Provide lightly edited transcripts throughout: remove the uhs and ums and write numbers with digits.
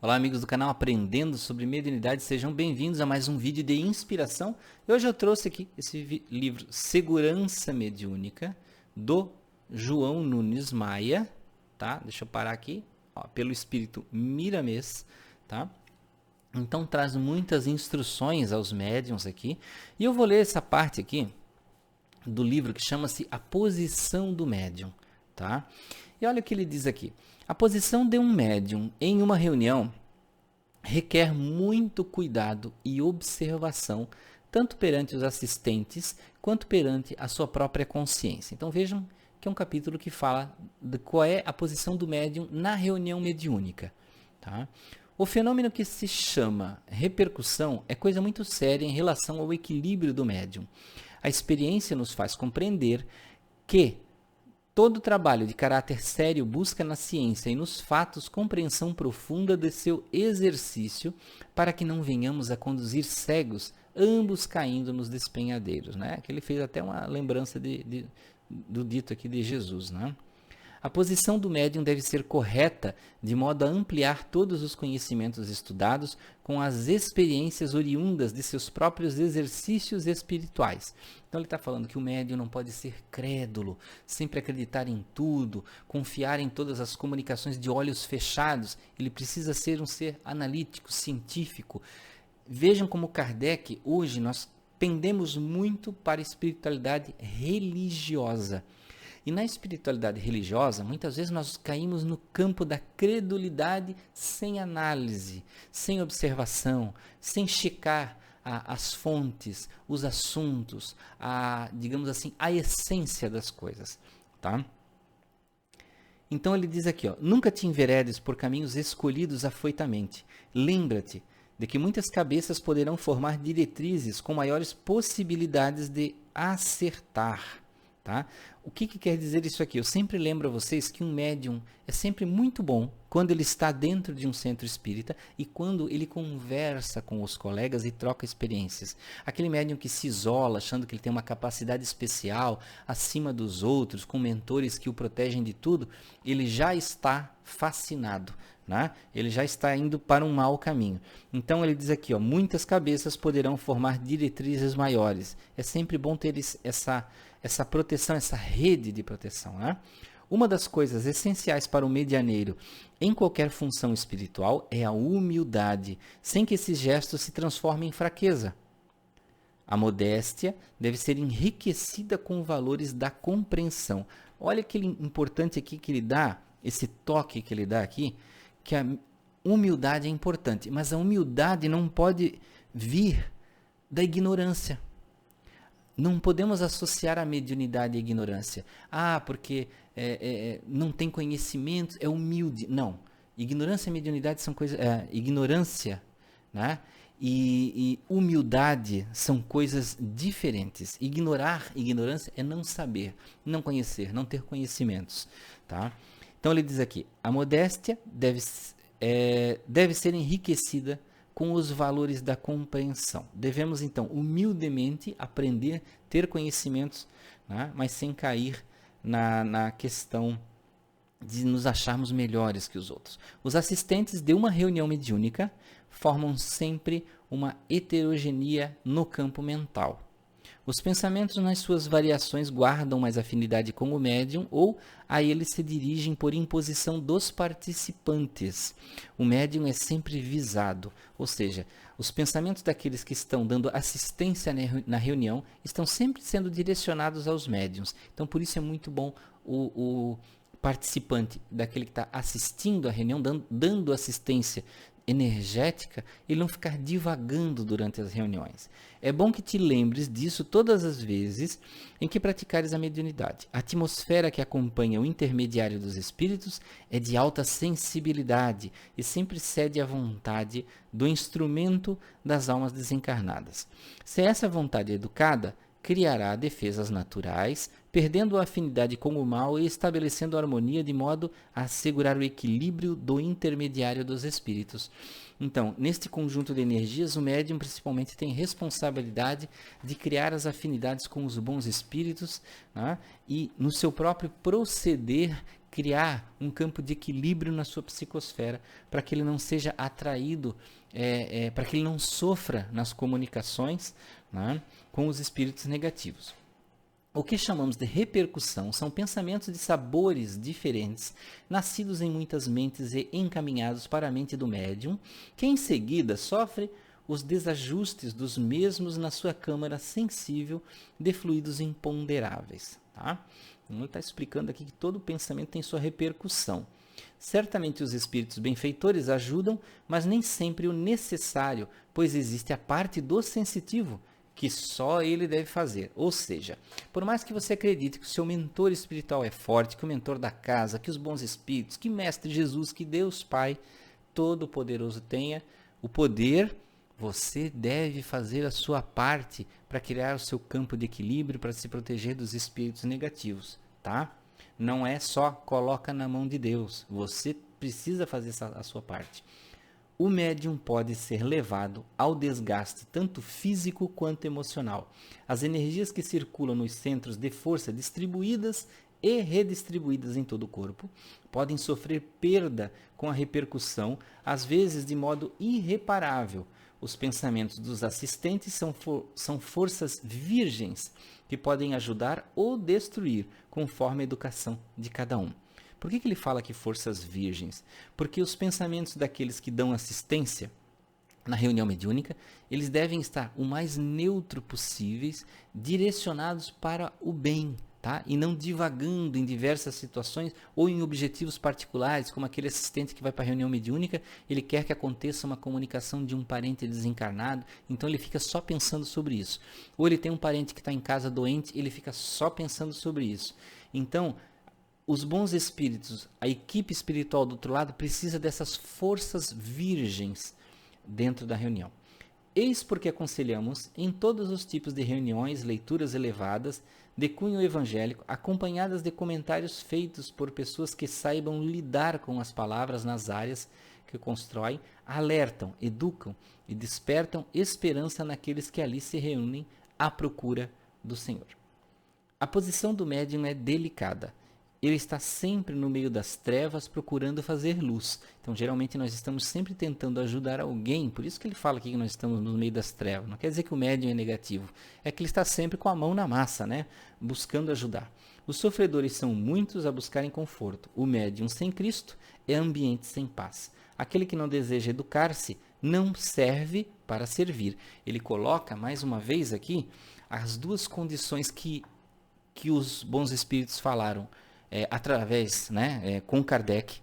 Olá, amigos do canal Aprendendo sobre Mediunidade, sejam bem-vindos a mais um vídeo de inspiração. E hoje eu trouxe aqui esse livro Segurança Mediúnica, do João Nunes Maia, tá? Deixa eu parar aqui, ó, pelo espírito Miramês, tá? Então traz muitas instruções aos médiuns aqui, e eu vou ler essa parte aqui do livro que chama-se A Posição do Médium, tá? E olha o que ele diz aqui. A posição de um médium em uma reunião requer muito cuidado e observação, tanto perante os assistentes, quanto perante a sua própria consciência. Então vejam que é um capítulo que fala de qual é a posição do médium na reunião mediúnica, tá? O fenômeno que se chama repercussão é coisa muito séria em relação ao equilíbrio do médium. A experiência nos faz compreender que todo trabalho de caráter sério busca na ciência e nos fatos compreensão profunda de seu exercício, para que não venhamos a conduzir cegos, ambos caindo nos despenhadeiros, né? Que ele fez até uma lembrança do dito aqui de Jesus, né? A posição do médium deve ser correta, de modo a ampliar todos os conhecimentos estudados com as experiências oriundas de seus próprios exercícios espirituais. Então ele está falando que o médium não pode ser crédulo, sempre acreditar em tudo, confiar em todas as comunicações de olhos fechados. Ele precisa ser um ser analítico, científico. Vejam como Kardec, hoje nós pendemos muito para a espiritualidade religiosa. E na espiritualidade religiosa, muitas vezes nós caímos no campo da credulidade sem análise, sem observação, sem checar as fontes, os assuntos, digamos assim, a essência das coisas, tá? Então ele diz aqui, ó, nunca te enveredes por caminhos escolhidos afoitamente. Lembra-te de que muitas cabeças poderão formar diretrizes com maiores possibilidades de acertar. Tá? O que quer dizer isso aqui? Eu sempre lembro a vocês que um médium é sempre muito bom quando ele está dentro de um centro espírita e quando ele conversa com os colegas e troca experiências. Aquele médium que se isola, achando que ele tem uma capacidade especial acima dos outros, com mentores que o protegem de tudo, ele já está fascinado, né? Ele já está indo para um mau caminho. Então ele diz aqui, ó, muitas cabeças poderão formar diretrizes maiores. É sempre bom ter essa proteção, essa rede de proteção, né? Uma das coisas essenciais para o medianeiro em qualquer função espiritual é a humildade, sem que esses gestos se transformem em fraqueza. A modéstia deve ser enriquecida com valores da compreensão. Olha que importante aqui que ele dá, esse toque que ele dá aqui, que a humildade é importante, mas a humildade não pode vir da ignorância. Não podemos associar a mediunidade à ignorância. Porque não tem conhecimento, é humilde. Não. Ignorância e mediunidade são coisas... ignorância, né? E humildade são coisas diferentes. Ignorância é não saber, não conhecer, não ter conhecimentos. Tá? Então ele diz aqui, a modéstia deve ser enriquecida com os valores da compreensão. Devemos, então, humildemente aprender, ter conhecimentos, né? Mas sem cair na questão de nos acharmos melhores que os outros. Os assistentes de uma reunião mediúnica formam sempre uma heterogeneia no campo mental. Os pensamentos nas suas variações guardam mais afinidade com o médium ou a ele se dirigem por imposição dos participantes. O médium é sempre visado, ou seja, os pensamentos daqueles que estão dando assistência na reunião estão sempre sendo direcionados aos médiuns. Então, por isso é muito bom o participante, daquele que está assistindo a reunião, dando assistência energética, ele não ficar divagando durante as reuniões. É bom que te lembres disso todas as vezes em que praticares a mediunidade. A atmosfera que acompanha o intermediário dos espíritos é de alta sensibilidade e sempre cede à vontade do instrumento das almas desencarnadas. Se essa vontade é educada, criará defesas naturais, perdendo a afinidade com o mal e estabelecendo harmonia de modo a assegurar o equilíbrio do intermediário dos espíritos. Então, neste conjunto de energias, o médium principalmente tem responsabilidade de criar as afinidades com os bons espíritos, né? E no seu próprio proceder criar um campo de equilíbrio na sua psicosfera, para que ele não seja atraído, para que ele não sofra nas comunicações, né, com os espíritos negativos. O que chamamos de repercussão são pensamentos de sabores diferentes, nascidos em muitas mentes e encaminhados para a mente do médium, que em seguida sofre os desajustes dos mesmos na sua câmara sensível de fluidos imponderáveis. Tá? Ele está explicando aqui que todo pensamento tem sua repercussão. Certamente os espíritos benfeitores ajudam, mas nem sempre o necessário, pois existe a parte do sensitivo, que só ele deve fazer. Ou seja, por mais que você acredite que o seu mentor espiritual é forte, que o mentor da casa, que os bons espíritos, que Mestre Jesus, que Deus Pai Todo-Poderoso tenha o poder, você deve fazer a sua parte para criar o seu campo de equilíbrio, para se proteger dos espíritos negativos, tá? Não é só coloca na mão de Deus, você precisa fazer a sua parte. O médium pode ser levado ao desgaste tanto físico quanto emocional. As energias que circulam nos centros de força distribuídas e redistribuídas em todo o corpo podem sofrer perda com a repercussão, às vezes de modo irreparável. Os pensamentos dos assistentes são forças virgens que podem ajudar ou destruir, conforme a educação de cada um. Por que ele fala que forças virgens? Porque os pensamentos daqueles que dão assistência na reunião mediúnica, eles devem estar o mais neutro possíveis, direcionados para o bem, tá? E não divagando em diversas situações ou em objetivos particulares, como aquele assistente que vai para a reunião mediúnica, ele quer que aconteça uma comunicação de um parente desencarnado, então ele fica só pensando sobre isso. Ou ele tem um parente que está em casa doente, ele fica só pensando sobre isso. Então, os bons espíritos, a equipe espiritual do outro lado, precisa dessas forças virgens dentro da reunião. Eis porque aconselhamos em todos os tipos de reuniões, leituras elevadas, de cunho evangélico, acompanhadas de comentários feitos por pessoas que saibam lidar com as palavras nas áreas que constroem, alertam, educam e despertam esperança naqueles que ali se reúnem à procura do Senhor. A posição do médium é delicada. Ele está sempre no meio das trevas procurando fazer luz. Então, geralmente, nós estamos sempre tentando ajudar alguém. Por isso que ele fala aqui que nós estamos no meio das trevas. Não quer dizer que o médium é negativo. É que ele está sempre com a mão na massa, né? Buscando ajudar. Os sofredores são muitos a buscarem conforto. O médium sem Cristo é ambiente sem paz. Aquele que não deseja educar-se não serve para servir. Ele coloca, mais uma vez aqui, as duas condições que os bons espíritos falaram. Através, com Kardec,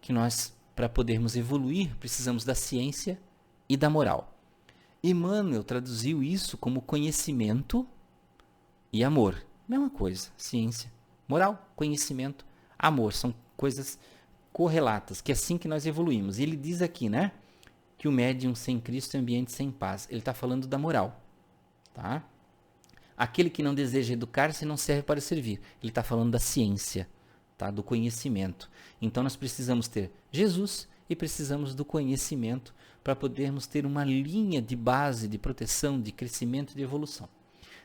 que nós, para podermos evoluir, precisamos da ciência e da moral. Emmanuel traduziu isso como conhecimento e amor. Mesma coisa, ciência, moral, conhecimento, amor, são coisas correlatas, que é assim que nós evoluímos. E ele diz aqui, que o médium sem Cristo é ambiente sem paz. Ele está falando da moral, tá? Aquele que não deseja educar-se não serve para servir. Ele está falando da ciência, tá? Do conhecimento. Então nós precisamos ter Jesus e precisamos do conhecimento para podermos ter uma linha de base, de proteção, de crescimento e de evolução.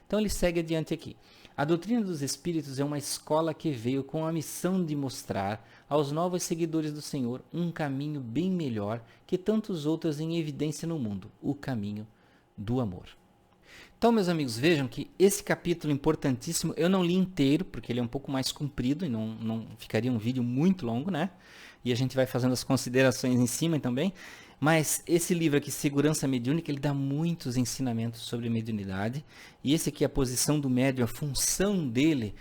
Então ele segue adiante aqui. A doutrina dos Espíritos é uma escola que veio com a missão de mostrar aos novos seguidores do Senhor um caminho bem melhor que tantos outros em evidência no mundo, o caminho do amor. Então, meus amigos, vejam que esse capítulo importantíssimo, eu não li inteiro, porque ele é um pouco mais comprido e não ficaria um vídeo muito longo, E a gente vai fazendo as considerações em cima também. Mas esse livro aqui, Segurança Mediúnica, ele dá muitos ensinamentos sobre mediunidade. E esse aqui, a posição do médium, a função dele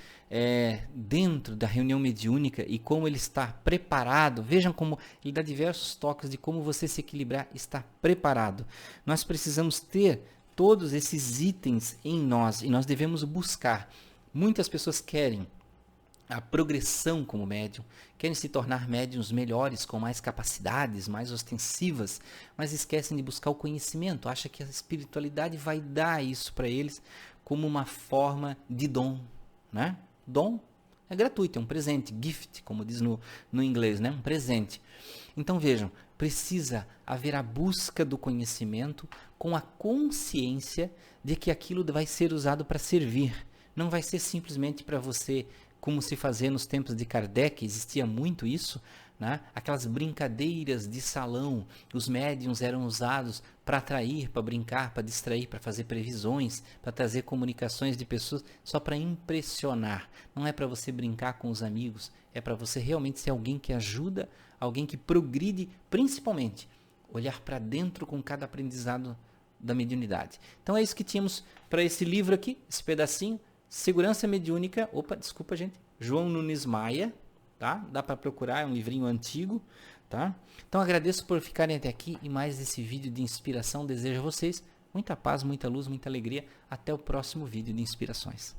dentro da reunião mediúnica e como ele está preparado. Vejam como ele dá diversos toques de como você se equilibrar, está preparado. Nós precisamos ter todos esses itens em nós e nós devemos buscar. Muitas pessoas querem a progressão como médium, querem se tornar médiums melhores, com mais capacidades, mais ostensivas, mas esquecem de buscar o conhecimento, acham que a espiritualidade vai dar isso para eles como uma forma de dom, Dom é gratuito, é um presente, gift, como diz no inglês, um presente. Então vejam, precisa haver a busca do conhecimento com a consciência de que aquilo vai ser usado para servir. Não vai ser simplesmente para você como se fazia nos tempos de Kardec, existia muito isso, né? Aquelas brincadeiras de salão, os médiuns eram usados para atrair, para brincar, para distrair, para fazer previsões, para trazer comunicações de pessoas, só para impressionar. Não é para você brincar com os amigos, é para você realmente ser alguém que ajuda, alguém que progride, principalmente olhar para dentro com cada aprendizado da mediunidade. Então é isso que tínhamos para esse livro aqui, esse pedacinho, Segurança Mediúnica, desculpa gente, João Nunes Maia, tá? Dá para procurar, é um livrinho antigo, tá? Então agradeço por ficarem até aqui e mais esse vídeo de inspiração. Desejo a vocês muita paz, muita luz, muita alegria. Até o próximo vídeo de inspirações.